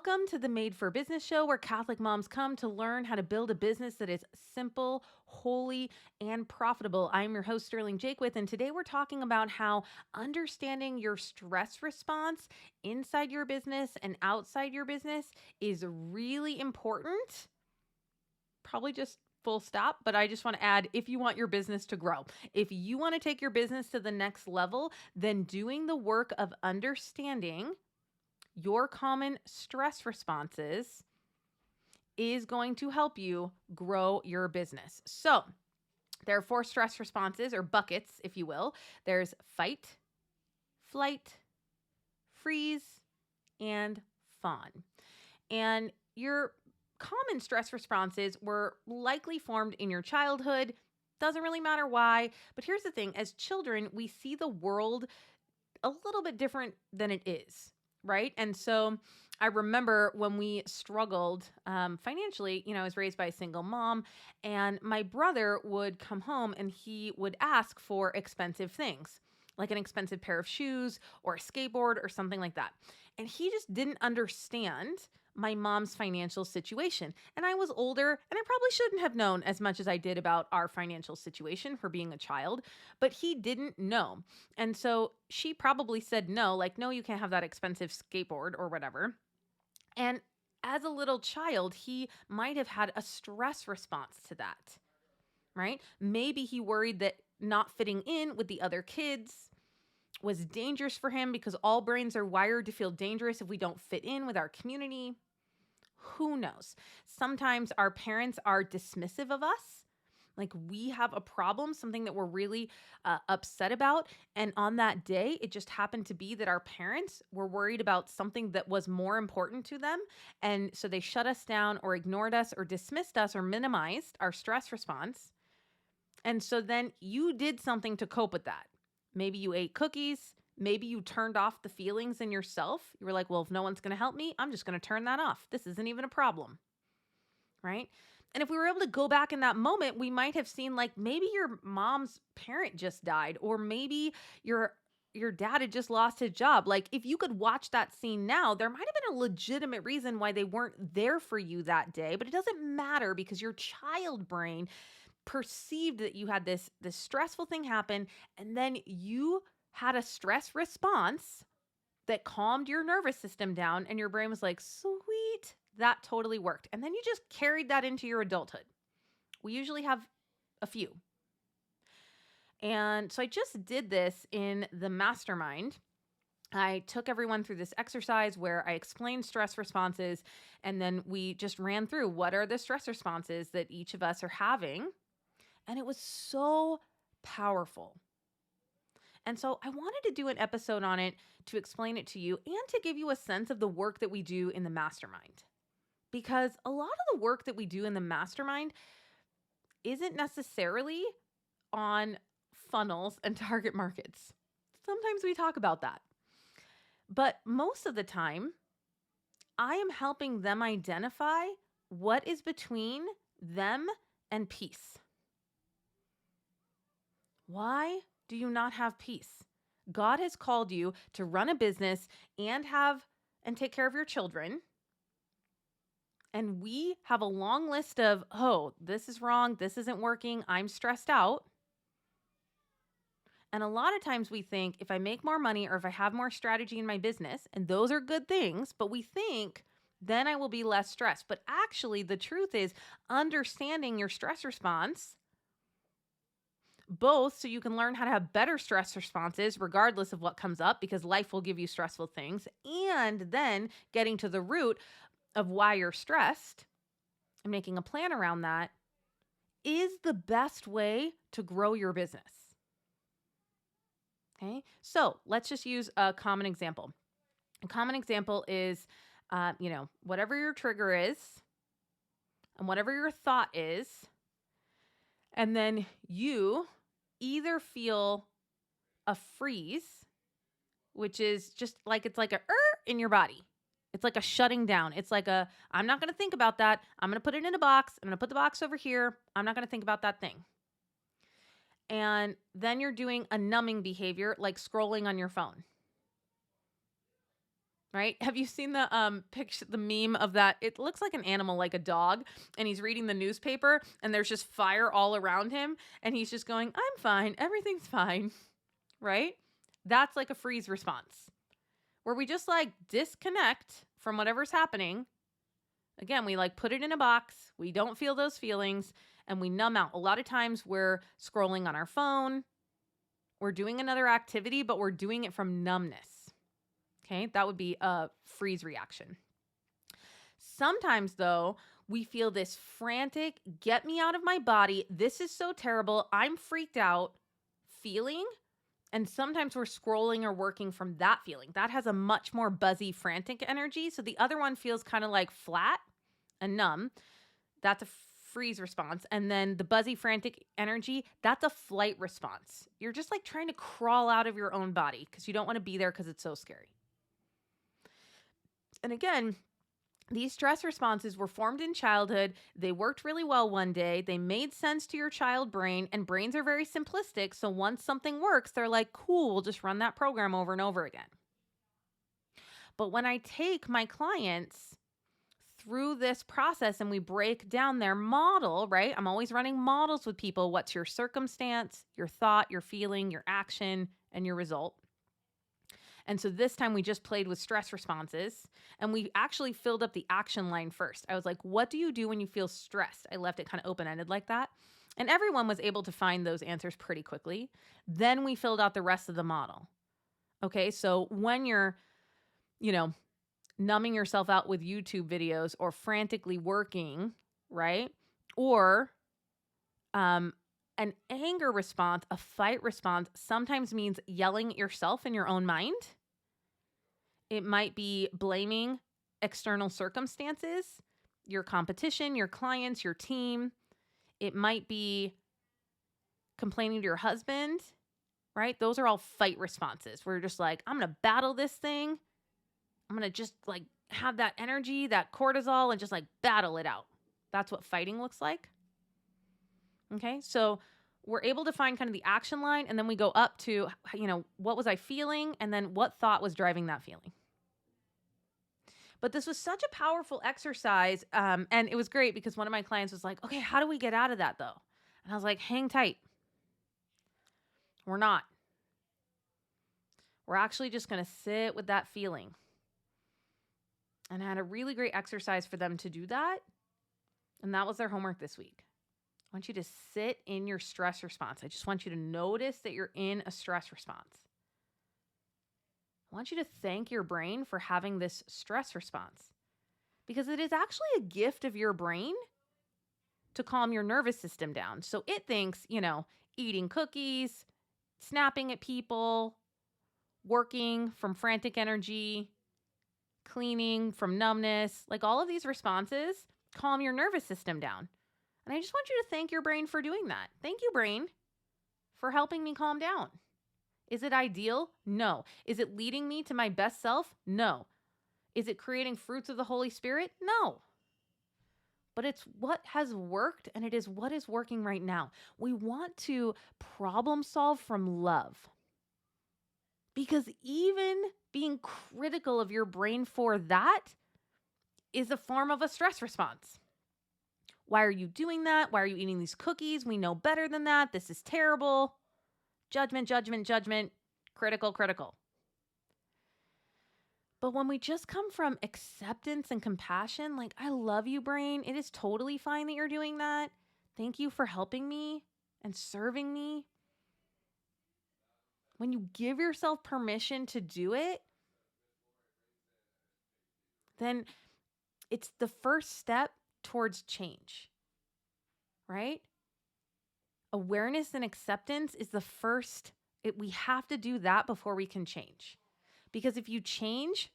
Welcome to the Made for Business show where Catholic moms come to learn how to build a business that is simple, holy, and profitable. I'm your host, Sterling Jakewith, and today we're talking about how understanding your stress response inside your business and outside your business is really important. Probably just full stop, but I just want to add, if you want your business to grow, if you want to take your business to the next level, then doing the work of understanding your common stress responses is going to help you grow your business. So, there are 4 stress responses, or buckets, if you will. There's fight, flight, freeze, and fawn. And your common stress responses were likely formed in your childhood. Doesn't really matter why, but here's the thing. As children, we see the world a little bit different than it is, right? And so I remember when we struggled financially, I was raised by a single mom, and my brother would come home and he would ask for expensive things, like an expensive pair of shoes or a skateboard or something like that. And he just didn't understand my mom's financial situation. And I was older, and I probably shouldn't have known as much as I did about our financial situation for being a child, but he didn't know. And so she probably said no, like, no, you can't have that expensive skateboard or whatever. And as a little child, he might have had a stress response to that, right? Maybe he worried that not fitting in with the other kids was dangerous for him because all brains are wired to feel dangerous if we don't fit in with our community. Who knows? Sometimes our parents are dismissive of us. Like we have a problem, something that we're really upset about. And on that day, it just happened to be that our parents were worried about something that was more important to them. And so they shut us down or ignored us or dismissed us or minimized our stress response. And so then you did something to cope with that. Maybe you ate cookies. Maybe you turned off the feelings in yourself. You were like, well, if no one's going to help me, I'm just going to turn that off. This isn't even a problem, right? And if we were able to go back in that moment, we might have seen like maybe your mom's parent just died, or maybe your dad had just lost his job. Like if you could watch that scene now, there might have been a legitimate reason why they weren't there for you that day, but it doesn't matter because your child brain perceived that you had this stressful thing happen, and then you had a stress response that calmed your nervous system down, and your brain was like, sweet, that totally worked. And then you just carried that into your adulthood. We usually have a few. And so I just did this in the mastermind. I took everyone through this exercise where I explained stress responses, and then we just ran through what are the stress responses that each of us are having. And it was so powerful. And so I wanted to do an episode on it to explain it to you and to give you a sense of the work that we do in the mastermind. Because a lot of the work that we do in the mastermind isn't necessarily on funnels and target markets. Sometimes we talk about that. But most of the time, I am helping them identify what is between them and peace. Why do you not have peace? God has called you to run a business and take care of your children. And we have a long list of, oh, this is wrong, this isn't working, I'm stressed out. And a lot of times we think if I make more money or if I have more strategy in my business, and those are good things, but we think then I will be less stressed. But actually, the truth is understanding your stress response, both so you can learn how to have better stress responses regardless of what comes up, because life will give you stressful things, and then getting to the root of why you're stressed and making a plan around that is the best way to grow your business. Okay, so let's just use a common example. A common example is, whatever your trigger is and whatever your thought is, and then you either feel a freeze, which is just like it's like a in your body. It's like a shutting down. It's like I'm not going to think about that. I'm going to put it in a box. I'm going to put the box over here. I'm not going to think about that thing. And then you're doing a numbing behavior like scrolling on your phone. right? Have you seen the picture, the meme of that? It looks like an animal, like a dog, and he's reading the newspaper, and there's just fire all around him, and he's just going, "I'm fine, everything's fine," right? That's like a freeze response, where we just like disconnect from whatever's happening. Again, we like put it in a box. We don't feel those feelings, and we numb out. A lot of times we're scrolling on our phone, we're doing another activity, but we're doing it from numbness. Okay, that would be a freeze reaction. Sometimes, though, we feel this frantic, get me out of my body. This is so terrible. I'm freaked out feeling. And sometimes we're scrolling or working from that feeling. That has a much more buzzy, frantic energy. So the other one feels kind of like flat and numb. That's a freeze response. And then the buzzy, frantic energy, that's a flight response. You're just like trying to crawl out of your own body because you don't want to be there because it's so scary. And again, these stress responses were formed in childhood. They worked really well one day. They made sense to your child brain, and brains are very simplistic. So once something works, they're like, cool, we'll just run that program over and over again. But when I take my clients through this process and we break down their model, right? I'm always running models with people. What's your circumstance, your thought, your feeling, your action, and your result? And so this time we just played with stress responses, and we actually filled up the action line first. I was like, what do you do when you feel stressed? I left it kind of open-ended like that. And everyone was able to find those answers pretty quickly. Then we filled out the rest of the model. Okay, so when you're, numbing yourself out with YouTube videos or frantically working, right? Or an anger response, a fight response, sometimes means yelling at yourself in your own mind. It might be blaming external circumstances, your competition, your clients, your team. It might be complaining to your husband, right? Those are all fight responses. We're just like, I'm going to battle this thing. I'm going to just like have that energy, that cortisol, and just like battle it out. That's what fighting looks like. Okay, so we're able to find kind of the action line, and then we go up to, what was I feeling? And then what thought was driving that feeling? But this was such a powerful exercise. And it was great because one of my clients was like, okay, how do we get out of that though? And I was like, hang tight. We're not. We're actually just going to sit with that feeling. And I had a really great exercise for them to do that. And that was their homework this week. I want you to sit in your stress response. I just want you to notice that you're in a stress response. I want you to thank your brain for having this stress response, because it is actually a gift of your brain to calm your nervous system down. So it thinks, eating cookies, snapping at people, working from frantic energy, cleaning from numbness, like all of these responses calm your nervous system down. And I just want you to thank your brain for doing that. Thank you, brain, for helping me calm down. Is it ideal? No. Is it leading me to my best self? No. Is it creating fruits of the Holy Spirit? No. But it's what has worked, and it is what is working right now. We want to problem solve from love. Because even being critical of your brain for that is a form of a stress response. Why are you doing that? Why are you eating these cookies? We know better than that. This is terrible. Judgment, judgment, judgment. Critical, critical. But when we just come from acceptance and compassion, like, I love you, brain. It is totally fine that you're doing that. Thank you for helping me and serving me. When you give yourself permission to do it, then it's the first step towards change, right? Awareness and acceptance is the first. We have to do that before we can change. Because if you change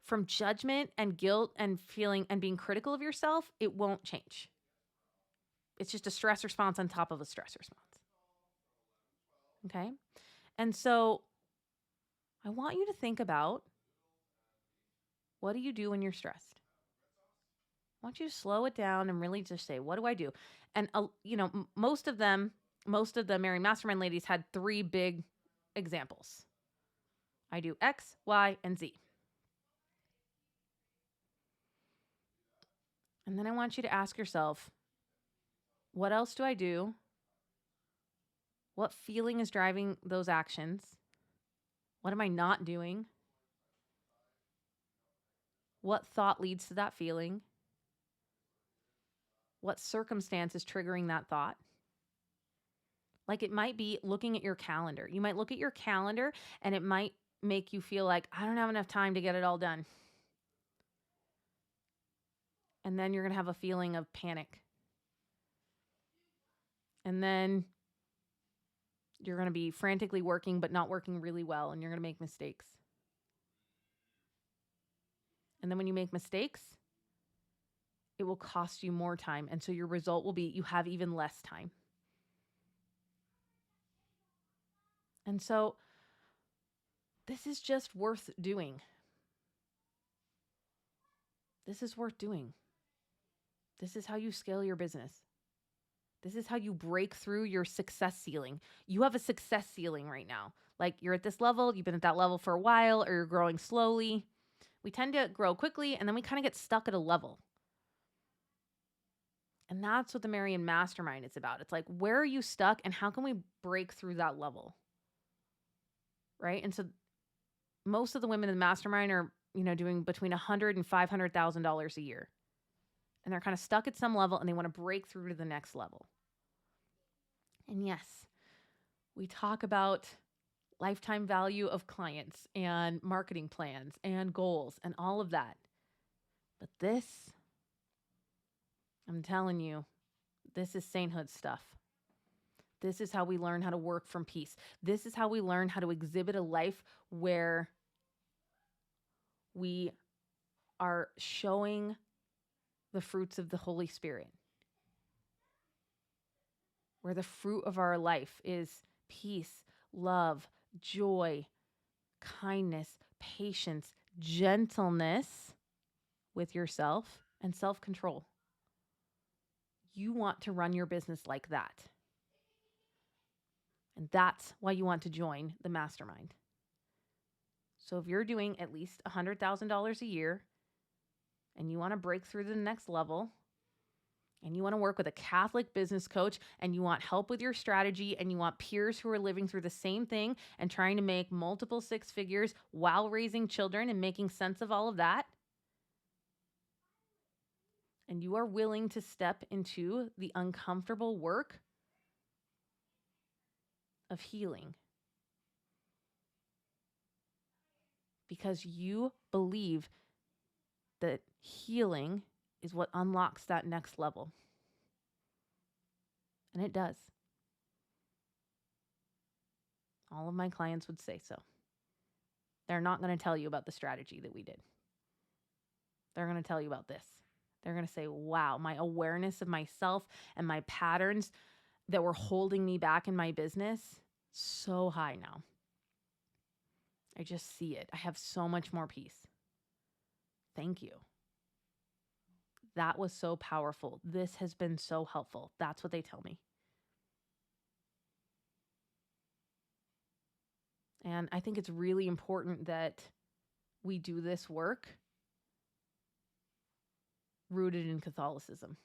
from judgment and guilt and feeling and being critical of yourself, it won't change. It's just a stress response on top of a stress response. Okay? And so I want you to think about, what do you do when you're stressed? I want you to slow it down and really just say, what do I do? And, most of the Mary Mastermind ladies had 3 big examples. I do X, Y, and Z. And then I want you to ask yourself, what else do I do? What feeling is driving those actions? What am I not doing? What thought leads to that feeling? What circumstance is triggering that thought? Like it might be looking at your calendar. You might look at your calendar and it might make you feel like, I don't have enough time to get it all done. And then you're going to have a feeling of panic. And then you're going to be frantically working, but not working really well. And you're going to make mistakes. And then when you make mistakes, it will cost you more time. And so your result will be you have even less time. And so this is just worth doing. This is worth doing. This is how you scale your business. This is how you break through your success ceiling. You have a success ceiling right now. Like you're at this level, you've been at that level for a while, or you're growing slowly. We tend to grow quickly and then we kind of get stuck at a level. And that's what the Marian Mastermind is about. It's like, where are you stuck and how can we break through that level? Right? And so most of the women in the mastermind are, doing between $100,000 and $500,000 a year. And they're kind of stuck at some level and they want to break through to the next level. And yes, we talk about lifetime value of clients and marketing plans and goals and all of that. But this, I'm telling you, this is sainthood stuff. This is how we learn how to work from peace. This is how we learn how to exhibit a life where we are showing the fruits of the Holy Spirit. Where the fruit of our life is peace, love, joy, kindness, patience, gentleness with yourself, and self-control. You want to run your business like that. And that's why you want to join the mastermind. So if you're doing at least $100,000 a year and you want to break through to the next level, and you want to work with a Catholic business coach, and you want help with your strategy, and you want peers who are living through the same thing and trying to make multiple six figures while raising children and making sense of all of that, and you are willing to step into the uncomfortable work of healing because you believe that healing is what unlocks that next level. And it does. All of my clients would say so. They're not going to tell you about the strategy that we did. They're going to tell you about this. They're going to say, wow, my awareness of myself and my patterns that were holding me back in my business, so high now. I just see it. I have so much more peace. Thank you. That was so powerful. This has been so helpful. That's what they tell me. And I think it's really important that we do this work rooted in Catholicism.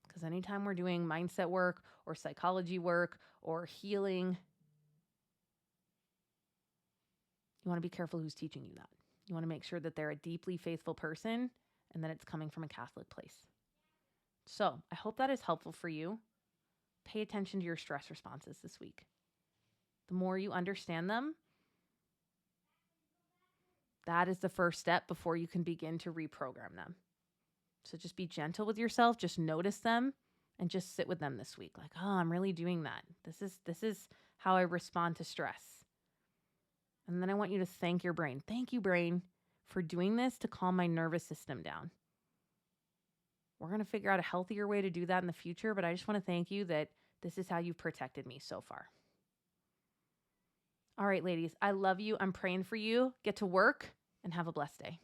Because anytime we're doing mindset work or psychology work or healing, you want to be careful who's teaching you that. You want to make sure that they're a deeply faithful person and that it's coming from a Catholic place. So I hope that is helpful for you. Pay attention to your stress responses this week. The more you understand them, that is the first step before you can begin to reprogram them. So just be gentle with yourself. Just notice them and just sit with them this week. Like, oh, I'm really doing that. This is how I respond to stress. And then I want you to thank your brain. Thank you, brain, for doing this to calm my nervous system down. We're going to figure out a healthier way to do that in the future, but I just want to thank you that this is how you've protected me so far. All right, ladies, I love you. I'm praying for you. Get to work and have a blessed day.